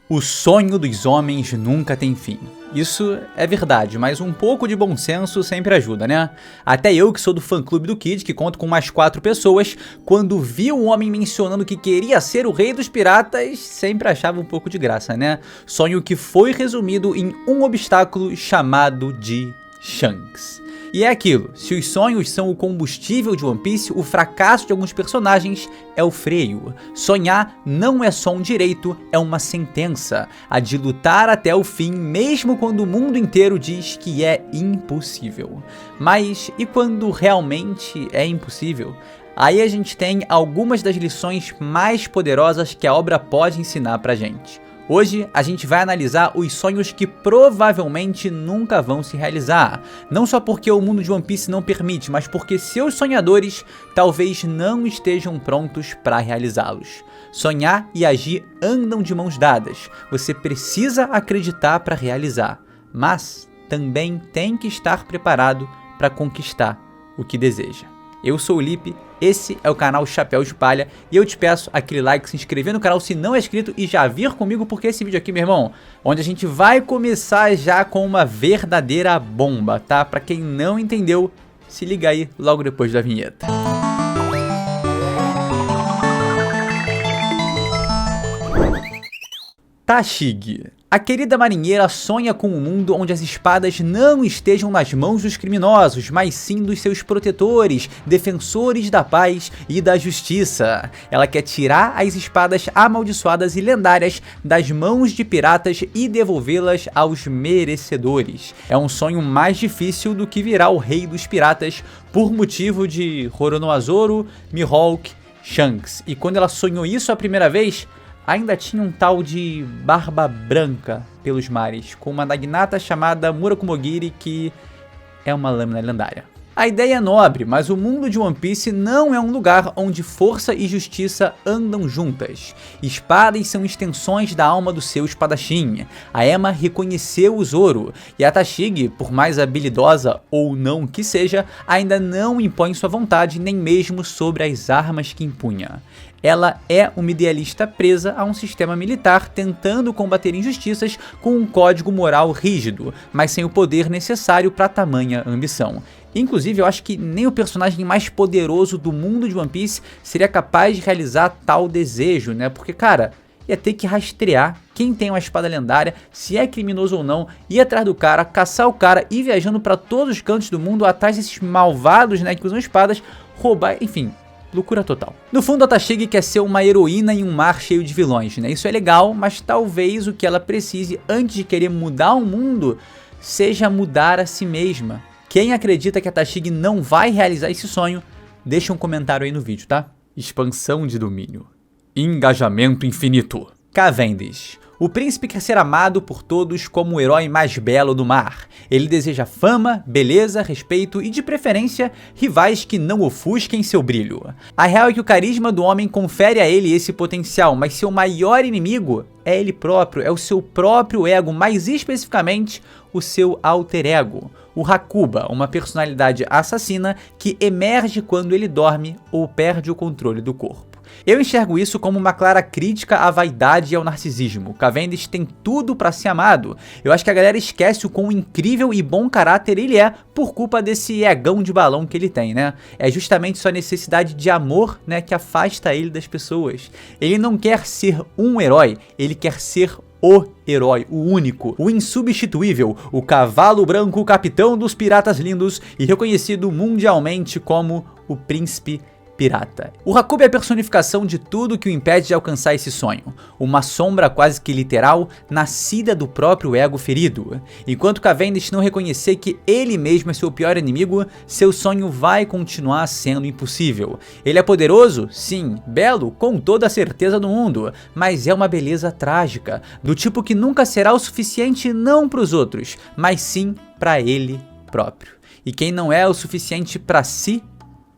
O sonho dos homens nunca tem fim. Isso é verdade, mas um pouco de bom senso sempre ajuda, né? Até eu, que sou do fã-clube do Kid, que conto com mais 4 pessoas, quando vi um homem mencionando que queria ser o rei dos piratas, sempre achava um pouco de graça, né? Sonho que foi resumido em um obstáculo chamado de Shanks. E é aquilo, se os sonhos são o combustível de One Piece, o fracasso de alguns personagens é o freio. Sonhar não é só um direito, é uma sentença, a de lutar até o fim, mesmo quando o mundo inteiro diz que é impossível. Mas e quando realmente é impossível? Aí a gente tem algumas das lições mais poderosas que a obra pode ensinar pra gente. Hoje a gente vai analisar os sonhos que provavelmente nunca vão se realizar. Não só porque o mundo de One Piece não permite, mas porque seus sonhadores talvez não estejam prontos para realizá-los. Sonhar e agir andam de mãos dadas. Você precisa acreditar para realizar, mas também tem que estar preparado para conquistar o que deseja. Eu sou o Lipe, esse é o canal Chapéu de Palha e eu te peço aquele like, se inscrever no canal se não é inscrito e já vir comigo porque esse vídeo aqui, meu irmão, onde a gente vai começar já com uma verdadeira bomba, tá? Pra quem não entendeu, se liga aí logo depois da vinheta. Tashigi. A querida marinheira sonha com um mundo onde as espadas não estejam nas mãos dos criminosos, mas sim dos seus protetores, defensores da paz e da justiça. Ela quer tirar as espadas amaldiçoadas e lendárias das mãos de piratas e devolvê-las aos merecedores. É um sonho mais difícil do que virar o rei dos piratas por motivo de Roronoa-Zoro, Mihawk, Shanks. E quando ela sonhou isso a primeira vez, ainda tinha um tal de Barba Branca pelos mares, com uma naginata chamada Murakumogiri, que é uma lâmina lendária. A ideia é nobre, mas o mundo de One Piece não é um lugar onde força e justiça andam juntas. Espadas são extensões da alma do seu espadachim. A Emma reconheceu o Zoro, e a Tashigi, por mais habilidosa ou não que seja, ainda não impõe sua vontade nem mesmo sobre as armas que impunha. Ela é uma idealista presa a um sistema militar tentando combater injustiças com um código moral rígido, mas sem o poder necessário para tamanha ambição. Inclusive, eu acho que nem o personagem mais poderoso do mundo de One Piece seria capaz de realizar tal desejo, né? Porque, cara, ia ter que rastrear quem tem uma espada lendária, se é criminoso ou não, ir atrás do cara, caçar o cara e viajando para todos os cantos do mundo atrás desses malvados, né, que usam espadas, roubar, enfim. Loucura total. No fundo, a Tashigi quer ser uma heroína em um mar cheio de vilões, né? Isso é legal, mas talvez o que ela precise antes de querer mudar o mundo seja mudar a si mesma. Quem acredita que a Tashigi não vai realizar esse sonho, deixa um comentário aí no vídeo, tá? Expansão de domínio. Engajamento infinito. Cavendish. O príncipe quer ser amado por todos como o herói mais belo do mar. Ele deseja fama, beleza, respeito e, de preferência, rivais que não ofusquem seu brilho. A real é que o carisma do homem confere a ele esse potencial, mas seu maior inimigo é ele próprio, é o seu próprio ego, mais especificamente o seu alter ego. O Hakuba, uma personalidade assassina que emerge quando ele dorme ou perde o controle do corpo. Eu enxergo isso como uma clara crítica à vaidade e ao narcisismo. Cavendish tem tudo pra ser amado. Eu acho que a galera esquece o quão incrível e bom caráter ele é por culpa desse egão de balão que ele tem, né? É justamente sua necessidade de amor, né, que afasta ele das pessoas. Ele não quer ser um herói, ele quer ser o herói, o único, o insubstituível, o cavalo branco, capitão dos piratas lindos e reconhecido mundialmente como o príncipe pirata. O Hakuba é a personificação de tudo que o impede de alcançar esse sonho, uma sombra quase que literal, nascida do próprio ego ferido. Enquanto Cavendish não reconhecer que ele mesmo é seu pior inimigo, seu sonho vai continuar sendo impossível. Ele é poderoso? Sim. Belo? Com toda a certeza do mundo, mas é uma beleza trágica, do tipo que nunca será o suficiente não para os outros, mas sim para ele próprio. E quem não é o suficiente para si,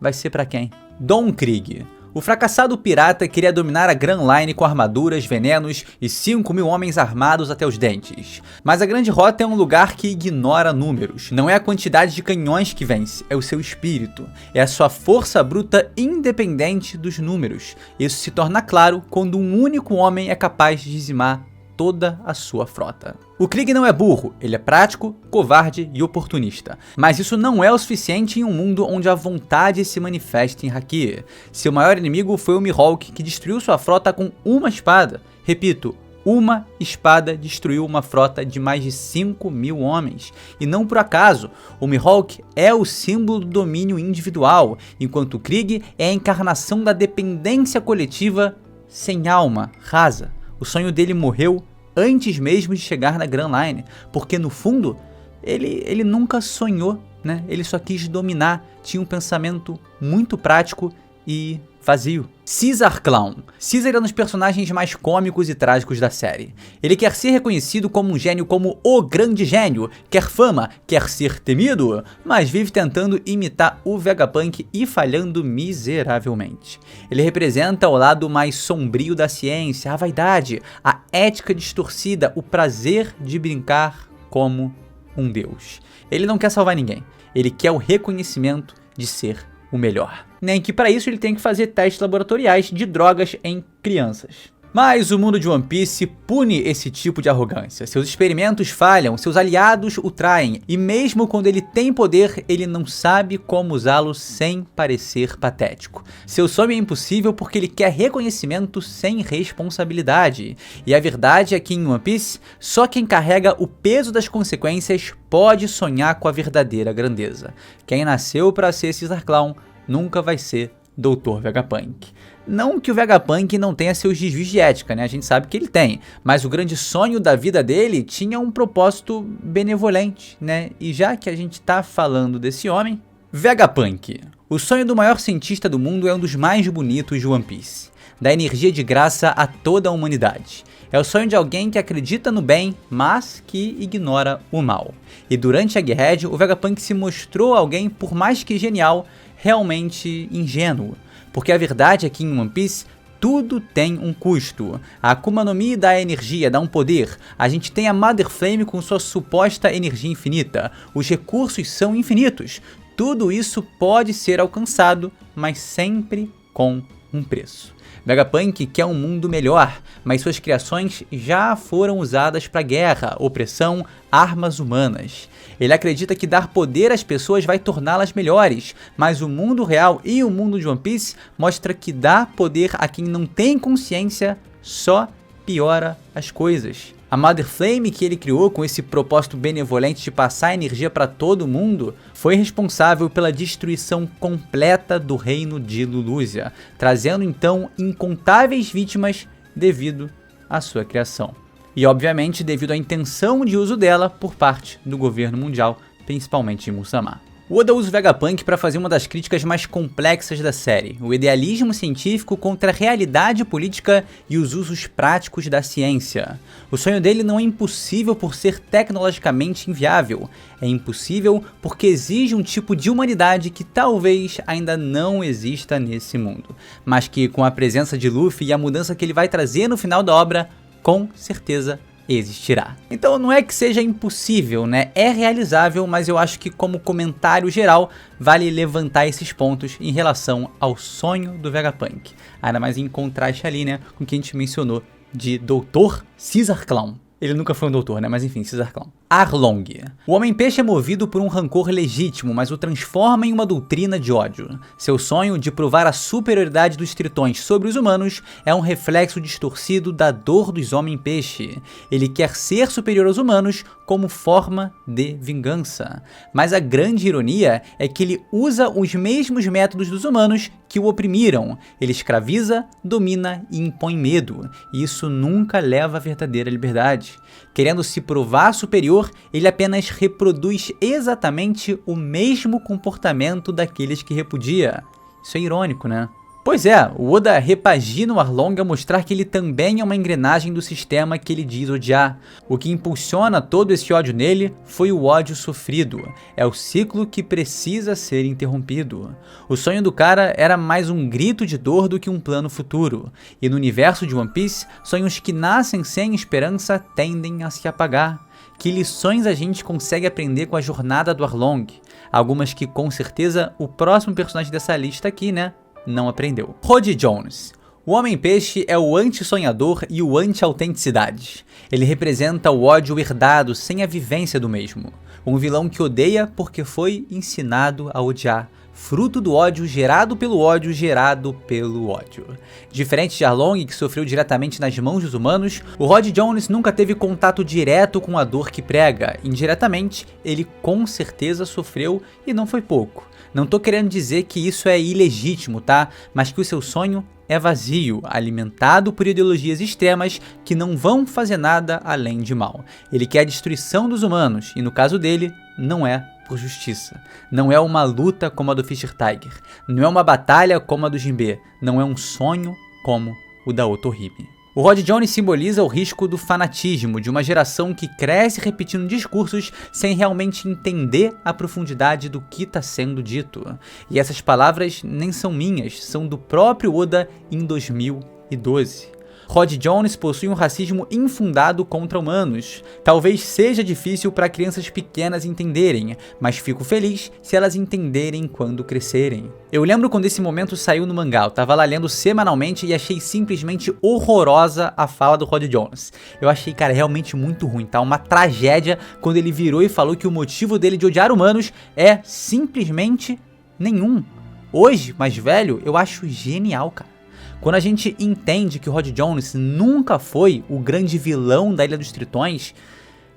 vai ser para quem? Don Krieg. O fracassado pirata queria dominar a Grand Line com armaduras, venenos e 5.000 homens armados até os dentes. Mas a Grande Rota é um lugar que ignora números. Não é a quantidade de canhões que vence, é o seu espírito. É a sua força bruta independente dos números. Isso se torna claro quando um único homem é capaz de dizimar toda a sua frota. O Krieg não é burro, ele é prático, covarde e oportunista. Mas isso não é o suficiente em um mundo onde a vontade se manifesta em haki. Seu maior inimigo foi o Mihawk, que destruiu sua frota com uma espada. Repito, uma espada destruiu uma frota de mais de 5.000 homens. E não por acaso, o Mihawk é o símbolo do domínio individual, enquanto o Krieg é a encarnação da dependência coletiva sem alma, rasa. O sonho dele morreu antes mesmo de chegar na Grand Line, porque no fundo, ele nunca sonhou, né? Ele só quis dominar, tinha um pensamento muito prático e vazio. Caesar Clown. Caesar é um dos personagens mais cômicos e trágicos da série. Ele quer ser reconhecido como um gênio, como o grande gênio, quer fama, quer ser temido, mas vive tentando imitar o Vegapunk e falhando miseravelmente. Ele representa o lado mais sombrio da ciência, a vaidade, a ética distorcida, o prazer de brincar como um deus. Ele não quer salvar ninguém, ele quer o reconhecimento de ser o melhor. Nem que para isso ele tem que fazer testes laboratoriais de drogas em crianças. Mas o mundo de One Piece pune esse tipo de arrogância. Seus experimentos falham, seus aliados o traem, e mesmo quando ele tem poder, ele não sabe como usá-lo sem parecer patético. Seu sonho é impossível porque ele quer reconhecimento sem responsabilidade. E a verdade é que em One Piece, só quem carrega o peso das consequências pode sonhar com a verdadeira grandeza. Quem nasceu para ser Caesar Clown nunca vai ser Dr. Vegapunk. Não que o Vegapunk não tenha seus desvios de ética, né? A gente sabe que ele tem. Mas o grande sonho da vida dele tinha um propósito benevolente, né? E já que a gente tá falando desse homem, Vegapunk. O sonho do maior cientista do mundo é um dos mais bonitos de One Piece. Dá energia de graça a toda a humanidade. É o sonho de alguém que acredita no bem, mas que ignora o mal. E durante a Egghead, o Vegapunk se mostrou alguém, por mais que genial, realmente ingênuo. Porque a verdade é que em One Piece tudo tem um custo. A Akuma no Mi dá energia, dá um poder. A gente tem a Mother Flame com sua suposta energia infinita. Os recursos são infinitos. Tudo isso pode ser alcançado, mas sempre com um preço. Vegapunk quer um mundo melhor, mas suas criações já foram usadas para guerra, opressão, armas humanas. Ele acredita que dar poder às pessoas vai torná-las melhores, mas o mundo real e o mundo de One Piece mostra que dar poder a quem não tem consciência só piora as coisas. A Mother Flame que ele criou com esse propósito benevolente de passar energia para todo mundo foi responsável pela destruição completa do reino de Lulusia, trazendo então incontáveis vítimas devido à sua criação. E obviamente devido à intenção de uso dela por parte do governo mundial, principalmente em Musamá. Oda usa o Vegapunk para fazer uma das críticas mais complexas da série, o idealismo científico contra a realidade política e os usos práticos da ciência. O sonho dele não é impossível por ser tecnologicamente inviável, é impossível porque exige um tipo de humanidade que talvez ainda não exista nesse mundo, mas que com a presença de Luffy e a mudança que ele vai trazer no final da obra, com certeza existirá. Então não é que seja impossível, né? É realizável, mas eu acho que como comentário geral vale levantar esses pontos em relação ao sonho do Vegapunk. Ainda mais em contraste ali, né, com o que a gente mencionou de Dr. Caesar Clown. Ele nunca foi um doutor, né? Mas enfim, Caesar Clown. Arlong. O Homem-Peixe é movido por um rancor legítimo, mas o transforma em uma doutrina de ódio. Seu sonho de provar a superioridade dos tritões sobre os humanos é um reflexo distorcido da dor dos Homem-Peixe. Ele quer ser superior aos humanos como forma de vingança. Mas a grande ironia é que ele usa os mesmos métodos dos humanos que o oprimiram. Ele escraviza, domina e impõe medo. E isso nunca leva à verdadeira liberdade. Querendo se provar superior, ele apenas reproduz exatamente o mesmo comportamento daqueles que repudia. Isso é irônico, né? Pois é, o Oda repagina o Arlong a mostrar que ele também é uma engrenagem do sistema que ele diz odiar. O que impulsiona todo esse ódio nele foi o ódio sofrido. É o ciclo que precisa ser interrompido. O sonho do cara era mais um grito de dor do que um plano futuro. E no universo de One Piece, sonhos que nascem sem esperança tendem a se apagar. Que lições a gente consegue aprender com a jornada do Arlong? Algumas que com certeza o próximo personagem dessa lista aqui, né, não aprendeu. Rhodey Jones. O Homem-Peixe é o anti-sonhador e o anti-autenticidade. Ele representa o ódio herdado sem a vivência do mesmo. Um vilão que odeia porque foi ensinado a odiar. Fruto do ódio gerado pelo ódio gerado pelo ódio. Diferente de Arlong, que sofreu diretamente nas mãos dos humanos, o Rod Jones nunca teve contato direto com a dor que prega. Indiretamente, ele com certeza sofreu e não foi pouco. Não tô querendo dizer que isso é ilegítimo, tá? Mas que o seu sonho é vazio, alimentado por ideologias extremas que não vão fazer nada além de mal. Ele quer a destruição dos humanos e no caso dele, não é por justiça. Não é uma luta como a do Fischer Tiger. Não é uma batalha como a do Jinbe. Não é um sonho como o da Otohime. O Rod Jones simboliza o risco do fanatismo de uma geração que cresce repetindo discursos sem realmente entender a profundidade do que está sendo dito. E essas palavras nem são minhas, são do próprio Oda em 2012. Rod Jones possui um racismo infundado contra humanos. Talvez seja difícil para crianças pequenas entenderem, mas fico feliz se elas entenderem quando crescerem. Eu lembro quando esse momento saiu no mangá, eu tava lá lendo semanalmente e achei simplesmente horrorosa a fala do Rod Jones. Eu achei, cara, realmente muito ruim, tá? Uma tragédia quando ele virou e falou que o motivo dele de odiar humanos é simplesmente nenhum. Hoje, mais velho, eu acho genial, cara. Quando a gente entende que o Rod Jones nunca foi o grande vilão da Ilha dos Tritões,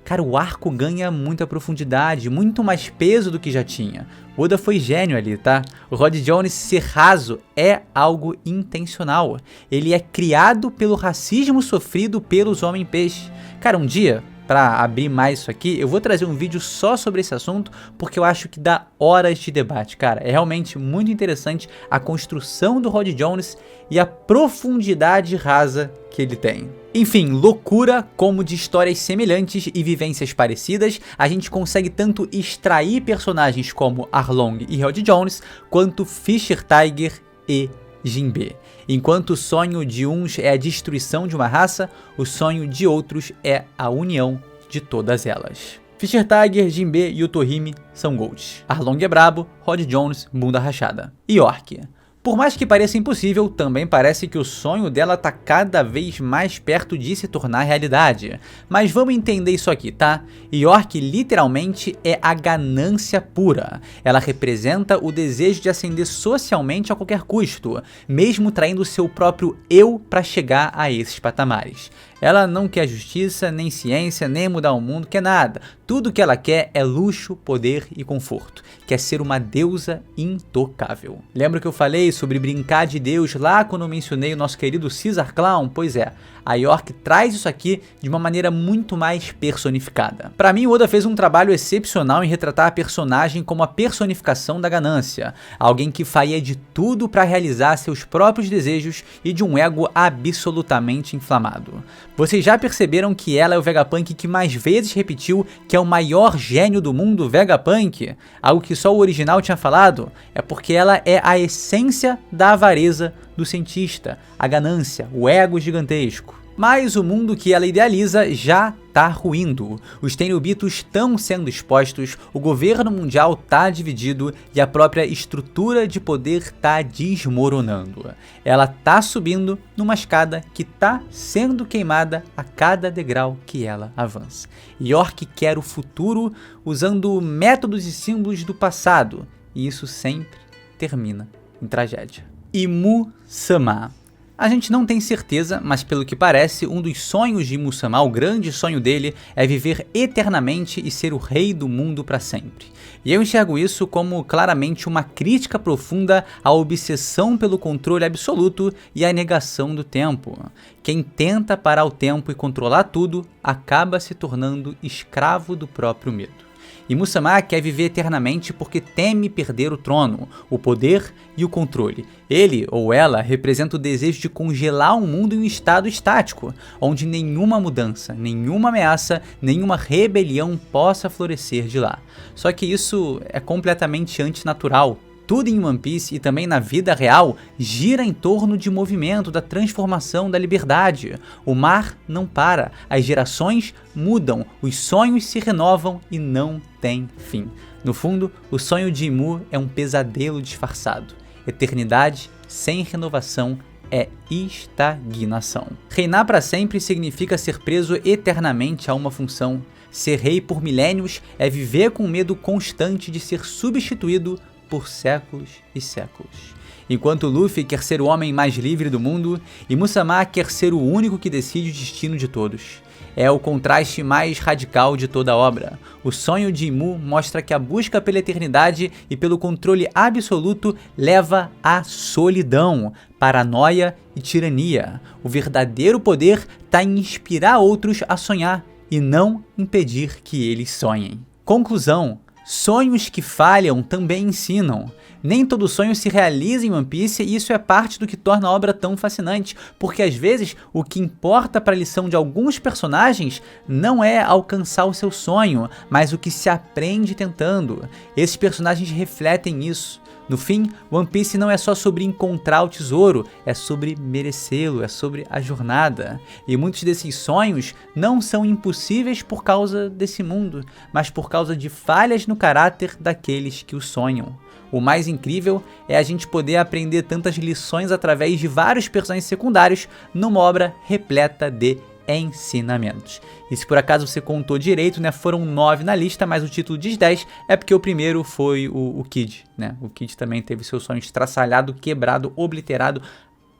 cara, o arco ganha muita profundidade, muito mais peso do que já tinha. O Oda foi gênio ali, tá? O Rod Jones ser raso é algo intencional. Ele é criado pelo racismo sofrido pelos Homem-Peixe. Cara, um dia, para abrir mais isso aqui, eu vou trazer um vídeo só sobre esse assunto, porque eu acho que dá horas de debate, cara. É realmente muito interessante a construção do Rod Jones e a profundidade rasa que ele tem. Enfim, loucura como de histórias semelhantes e vivências parecidas, a gente consegue tanto extrair personagens como Arlong e Rod Jones, quanto Fischer Tiger e Jinbe. Enquanto o sonho de uns é a destruição de uma raça, o sonho de outros é a união de todas elas. Fischer Tiger, Jinbe e Otohime são Gold. Arlong é brabo, Rod Jones, bunda rachada. York. Por mais que pareça impossível, também parece que o sonho dela tá cada vez mais perto de se tornar realidade. Mas vamos entender isso aqui, tá? York literalmente é a ganância pura. Ela representa o desejo de ascender socialmente a qualquer custo, mesmo traindo seu próprio eu para chegar a esses patamares. Ela não quer justiça, nem ciência, nem mudar o mundo, quer nada. Tudo que ela quer é luxo, poder e conforto. Quer ser uma deusa intocável. Lembra que eu falei sobre brincar de Deus lá quando eu mencionei o nosso querido Caesar Clown? Pois é, a York traz isso aqui de uma maneira muito mais personificada. Para mim, o Oda fez um trabalho excepcional em retratar a personagem como a personificação da ganância. Alguém que faria de tudo para realizar seus próprios desejos e de um ego absolutamente inflamado. Vocês já perceberam que ela é o Vegapunk que mais vezes repetiu que é o maior gênio do mundo, Vegapunk? Algo que só o original tinha falado? É porque ela é a essência da avareza do cientista, a ganância, o ego gigantesco. Mas o mundo que ela idealiza já tá ruindo. Os Tenryubitos estão sendo expostos, o governo mundial tá dividido e a própria estrutura de poder tá desmoronando. Ela tá subindo numa escada que tá sendo queimada a cada degrau que ela avança. York quer o futuro usando métodos e símbolos do passado, e isso sempre termina em tragédia. Imu-sama. A gente não tem certeza, mas pelo que parece, um dos sonhos de Imu-sama, o grande sonho dele, é viver eternamente e ser o rei do mundo para sempre. E eu enxergo isso como claramente uma crítica profunda à obsessão pelo controle absoluto e à negação do tempo. Quem tenta parar o tempo e controlar tudo, acaba se tornando escravo do próprio medo. Imu-sama quer viver eternamente porque teme perder o trono, o poder e o controle. Ele ou ela representa o desejo de congelar um mundo em um estado estático, onde nenhuma mudança, nenhuma ameaça, nenhuma rebelião possa florescer de lá. Só que isso é completamente antinatural. Tudo em One Piece e também na vida real gira em torno de movimento, da transformação, da liberdade. O mar não para, as gerações mudam, os sonhos se renovam e não tem fim. No fundo, o sonho de Imu é um pesadelo disfarçado. Eternidade sem renovação é estagnação. Reinar para sempre significa ser preso eternamente a uma função. Ser rei por milênios é viver com medo constante de ser substituído por séculos e séculos. Enquanto Luffy quer ser o homem mais livre do mundo, e Musama quer ser o único que decide o destino de todos. É o contraste mais radical de toda a obra. O sonho de Imu mostra que a busca pela eternidade e pelo controle absoluto leva à solidão, paranoia e tirania. O verdadeiro poder está em inspirar outros a sonhar e não impedir que eles sonhem. Conclusão: sonhos que falham também ensinam. Nem todo sonho se realiza em One Piece e isso é parte do que torna a obra tão fascinante, porque às vezes o que importa para a lição de alguns personagens não é alcançar o seu sonho, mas o que se aprende tentando. Esses personagens refletem isso. No fim, One Piece não é só sobre encontrar o tesouro, é sobre merecê-lo, é sobre a jornada. E muitos desses sonhos não são impossíveis por causa desse mundo, mas por causa de falhas no caráter daqueles que o sonham. O mais incrível é a gente poder aprender tantas lições através de vários personagens secundários numa obra repleta de ensinamentos. E se por acaso você contou direito, né, foram 9 na lista, mas o título diz 10, é porque o primeiro foi o Kid, né? O Kid também teve seu sonho estraçalhado, quebrado, obliterado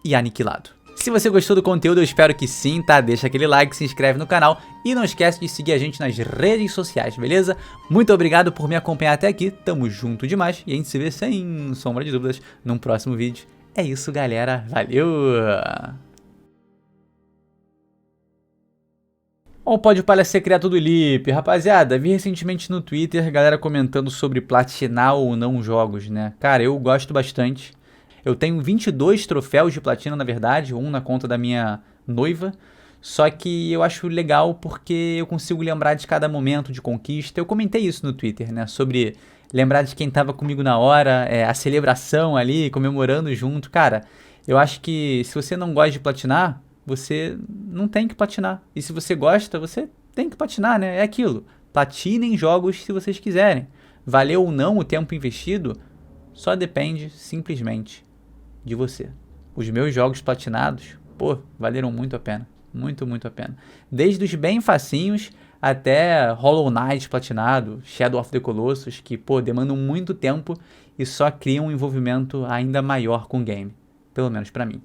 e aniquilado. Se você gostou do conteúdo, eu espero que sim, tá? Deixa aquele like, se inscreve no canal e não esquece de seguir a gente nas redes sociais, beleza? Muito obrigado por me acompanhar até aqui, tamo junto demais e a gente se vê sem sombra de dúvidas num próximo vídeo. É isso, galera, valeu! Ou pode parecer criar tudo Lipe, rapaziada, vi recentemente no Twitter galera comentando sobre platinar ou não jogos, né? Cara, eu gosto bastante. Eu tenho 22 troféus de platina, na verdade, um na conta da minha noiva. Só que eu acho legal porque eu consigo lembrar de cada momento de conquista. Eu comentei isso no Twitter, né? Sobre lembrar de quem tava comigo na hora, a celebração ali, comemorando junto. Cara, eu acho que se você não gosta de platinar, você não tem que platinar. E se você gosta, você tem que platinar, né? É aquilo. Platinem jogos se vocês quiserem. Valeu ou não o tempo investido, só depende simplesmente de você. Os meus jogos platinados, pô, valeram muito a pena. Muito, muito a pena. Desde os bem facinhos até Hollow Knight platinado, Shadow of the Colossus, que, pô, demandam muito tempo e só criam um envolvimento ainda maior com o game. Pelo menos pra mim.